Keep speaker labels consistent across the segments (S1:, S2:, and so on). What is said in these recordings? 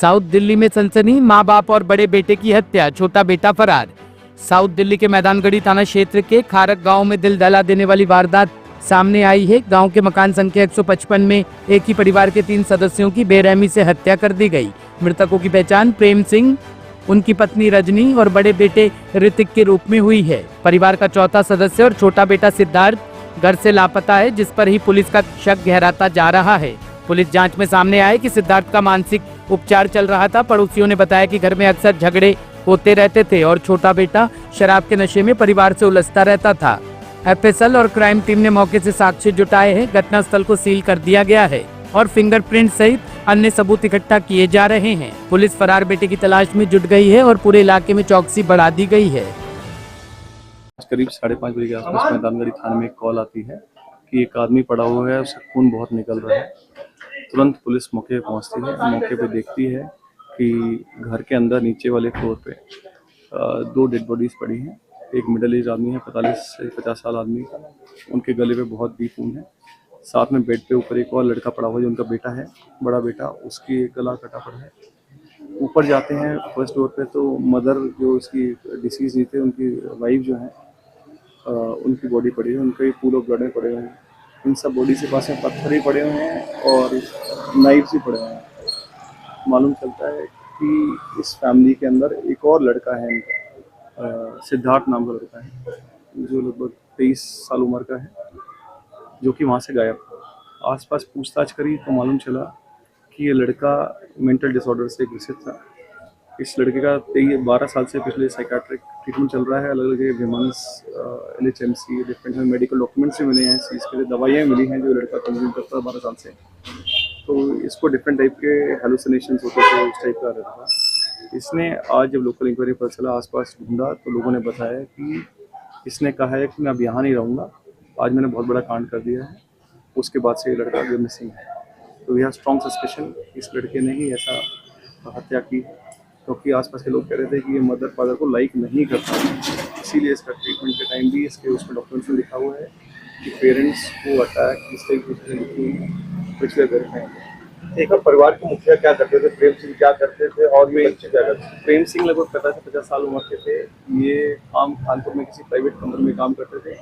S1: South Delhi में सनसनी, मां बाप और बड़े बेटे की हत्या, छोटा बेटा फरार। साउथ दिल्ली के मैदानगढ़ी थाना क्षेत्र के खारक गांव में दिल दहला देने वाली वारदात सामने आई है। गांव के मकान संख्या 155 में एक ही परिवार के 3 सदस्यों की बेरहमी से हत्या कर दी गई। मृतकों की पहचान प्रेम सिंह, उनकी पत्नी रजनी और बड़े बेटे ऋतिक के रूप में हुई है। परिवार का चौथा सदस्य और छोटा बेटा सिद्धार्थ घर से लापता है, जिस पर ही पुलिस का शक गहराता जा रहा है। पुलिस जांच में सामने आया कि सिद्धार्थ का मानसिक उपचार चल रहा था। पड़ोसियों ने बताया कि घर में अक्सर झगड़े होते रहते थे और छोटा बेटा शराब के नशे में परिवार से उलझता रहता था। एफएसएल और क्राइम टीम ने मौके से साक्ष्य जुटाए हैं। घटनास्थल को सील कर दिया गया है और फिंगरप्रिंट सहित अन्य सबूत इकट्ठा किए जा रहे हैं। पुलिस फरार बेटे की तलाश में जुट गई है और पूरे इलाके में चौकसी बढ़ा दी गई है।
S2: करीब 5:30 बजे के आसपास मैदानगढ़ी थाने में एक कॉल आती है कि एक आदमी पड़ा हुआ है, उसका खून बहुत निकल रहा है। तुरंत पुलिस मौके पे पहुंचती है। मौके पे देखती है कि घर के अंदर नीचे वाले फ्लोर पे 2 डेड बॉडीज पड़ी हैं। एक मिडिल एज आदमी है, 45 से 50 साल आदमी, उनके गले पे बहुत डीप खून है। साथ में बेड पे ऊपर एक और लड़का पड़ा हुआ है जो उनका बेटा है, बड़ा बेटा, उसकी गला कटा पड़ा है। ऊपर जाते हैं फर्स्ट फ्लोर पे तो मदर जो इसकी डिसीज नहीं थे, उनकी वाइफ जो है उनकी बॉडी पड़ी है, उनके पूल ऑफ ब्लड में पड़े हुए हैं। इन सब बॉडी से पास में पत्थर ही पड़े हुए हैं और नाइफ्स भी पड़े हुए हैं। मालूम चलता है कि इस फैमिली के अंदर एक और लड़का है इनका, सिद्धार्थ नाम का लड़का है जो लगभग 23 साल उम्र का है, जो कि वहाँ से गायब। आसपास पूछताछ करी तो मालूम चला कि ये लड़का मेंटल डिसऑर्डर से ग्रसित था। इस लड़के का 12 साल से पिछले साइकाट्रिक ट्रीटमेंट चल रहा है। अलग अलग women's LHMC different medical documents भी मिले हैं, चीज़ के लिए दवाइयाँ मिली हैं जो लड़का कंज्यूम करता है 12 साल से। तो इसको डिफरेंट टाइप के हेलुसिनेशंस होते थे, उस टाइप का रहता था। इसने आज जब लोकल इंक्वायरी पता चला, आसपास ढूंढा तो लोगों ने बताया कि इसने कहा है कि मैं अब यहाँ नहीं रहूँगा, आज मैंने बहुत बड़ा कांड कर दिया है। उसके बाद से ये लड़का जो मिसिंग है, तो यह स्ट्रॉन्ग सस्पेशन इस लड़के ने ही ऐसा हत्या की, क्योंकि आसपास के लोग कह रहे थे कि ये मदर फादर को लाइक नहीं करता। इसीलिए इसका ट्रीटमेंट के टाइम भी इसके उसमें डॉक्यूमेंट्स में लिखा हुआ है कि पेरेंट्स को अटैक इस टाइप कुछ वेरीफाई।
S3: एक परिवार के मुखिया क्या करते थे, प्रेम सिंह क्या करते थे और ये बच्चे क्या करते थे?
S2: प्रेम सिंह लगभग 50 से 50 साल उम्र के थे। ये कानपुर में किसी प्राइवेट कंपनी में काम करते थे।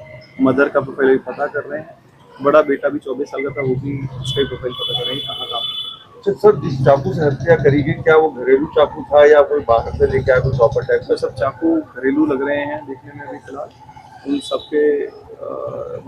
S2: मदर का प्रोफाइल पता कर रहे हैं। बड़ा बेटा भी 24 साल का था, वो भी उसका प्रोफाइल पता कर रहे हैं कहाँ काम।
S3: सर, जिस चाकू से हत्या करी गई, क्या वो घरेलू चाकू था या कोई बाहर से लेके आया, कोई शॉपर टाइप का?
S2: सब चाकू घरेलू लग रहे हैं देखने में अभी फिलहाल। उन सबके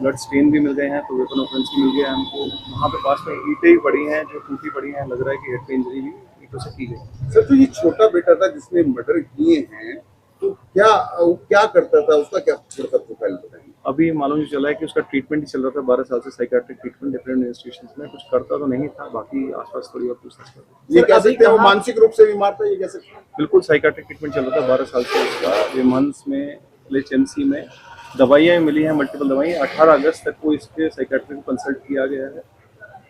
S2: ब्लड स्टेन भी मिल गए हैं, तो वेपन ऑफेंस भी मिल गया है हमको। वहाँ पे पास में ईंटें ही पड़ी हैं जो टूटी पड़ी हैं, लग रहा है कि हेड पे इंजरी भी ईंटों से की गई।
S3: सर, तो ये छोटा बेटा था जिसने मर्डर किए हैं, तो क्या करता था, उसका क्या प्रोफाइल बताएंगे?
S2: अभी मालूम चला है कि उसका ट्रीटमेंट ही चल रहा था 12 साल से, साइकियाट्रिक ट्रीटमेंट डिफरेंट इंस्टीट्यूशंस में। कुछ करता तो नहीं था, बाकी आसपास थोड़ी और पूछताछ करते।
S3: ये कह सकते हैं वो मानसिक रूप से बीमार था, ये कह सकते हैं?
S2: बिल्कुल साइकियाट्रिक ट्रीटमेंट चल रहा था 12 साल से उसका। विमेंस में LHMC में दवाइयाँ मिली हैं, मल्टीपल दवाइयाँ। 18 अगस्त तक को इसके साइकियाट्रिक को कंसल्ट किया गया है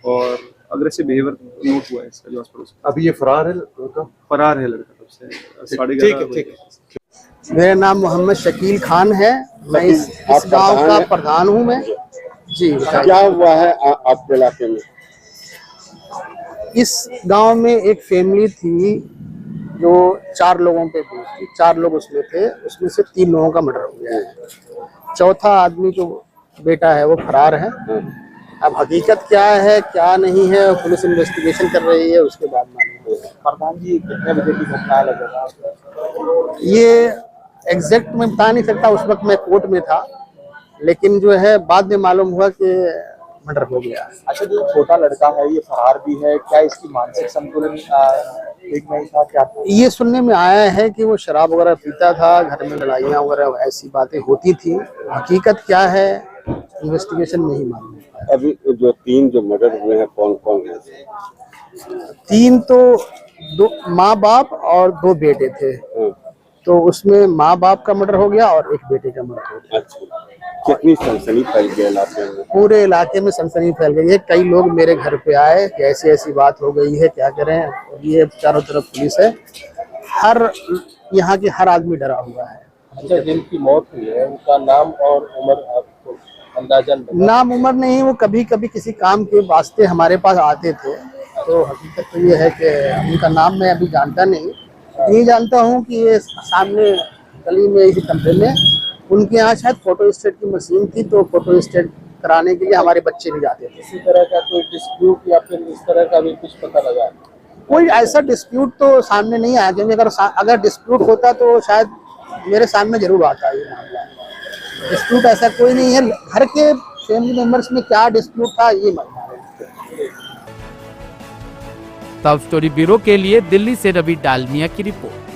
S2: और अग्रेसिव बिहेवियर नोट हुआ है इसका जो आसपास।
S3: अभी ये फरार है लड़का?
S2: फरार है लड़का तब से 11:30।
S4: मेरा नाम मोहम्मद शकील खान है। मैं इस गांव का प्रधान हूं मैं जी।
S3: क्या हुआ है आपके इलाके में?
S4: इस गांव में एक फैमिली थी जो 4 लोगों पे थी। 4 लोग उसमें थे, उसमें से 3 लोगों का मर्डर हो गया है। चौथा आदमी जो बेटा है वो फरार है। अब हकीकत क्या है क्या नहीं है, पुलिस इन्वेस्टिगेशन कर रही है, उसके बाद मालूम होगा।
S3: प्रधान जी, कितने बजे की घटना लगा?
S4: ये एग्जैक्ट मैं बता नहीं सकता, उस वक्त मैं कोर्ट में था, लेकिन जो है बाद में मालूम हुआ कि मर्डर हो गया।
S3: अच्छा, जो छोटा लड़का है ये फरार भी है, क्या इसकी मानसिक संतुलन ठीक नहीं था क्या?
S4: ये सुनने में आया है कि वो शराब वगैरह पीता था, घर में लड़ाइयाँ वगैरह ऐसी बातें होती थी। हकीकत क्या है इन्वेस्टिगेशन में ही मालूम होता है।
S3: अभी जो 3 जो मर्डर हुए हैं, कौन कौन है?
S4: 3 तो 2 माँ बाप और 2 बेटे थे। तो उसमें माँ बाप का मर्डर हो गया और एक बेटे का मर्डर हो गया।
S3: अच्छा, कितनी सनसनी फैल गई इलाके में?
S4: पूरे इलाके में सनसनी फैल गई है। कई लोग मेरे घर पे आए कि ऐसी ऐसी बात हो गई है, क्या करें। और ये चारों तरफ पुलिस है, यहाँ के हर आदमी डरा हुआ है।
S3: अच्छा, जिनकी मौत हुई है उनका नाम और उम्र आपको अंदाजन?
S4: नाम उम्र नहीं, वो कभी कभी किसी काम के वास्ते हमारे पास आते थे। तो हकीकत तो ये है कि उनका नाम मैं अभी जानता नहीं, ये जानता हूँ कि ये सामने गली में इसी कमरे में उनके यहाँ शायद फोटो स्टेट की मशीन थी, तो फोटो स्टेट कराने के लिए हमारे बच्चे भी जाते थे।
S5: इसी तरह का कोई डिस्प्यूट या फिर इस तरह का भी कुछ पता लगा?
S4: कोई ऐसा डिस्प्यूट तो सामने नहीं आया, क्योंकि अगर डिस्प्यूट होता तो शायद मेरे सामने जरूर आता ये मामला। डिस्प्यूट ऐसा कोई नहीं है, घर के फैमिली मेंबर्स में क्या डिस्प्यूट था ये मामला है।
S1: टॉप स्टोरी ब्यूरो के लिए दिल्ली से रवि डालमिया की रिपोर्ट।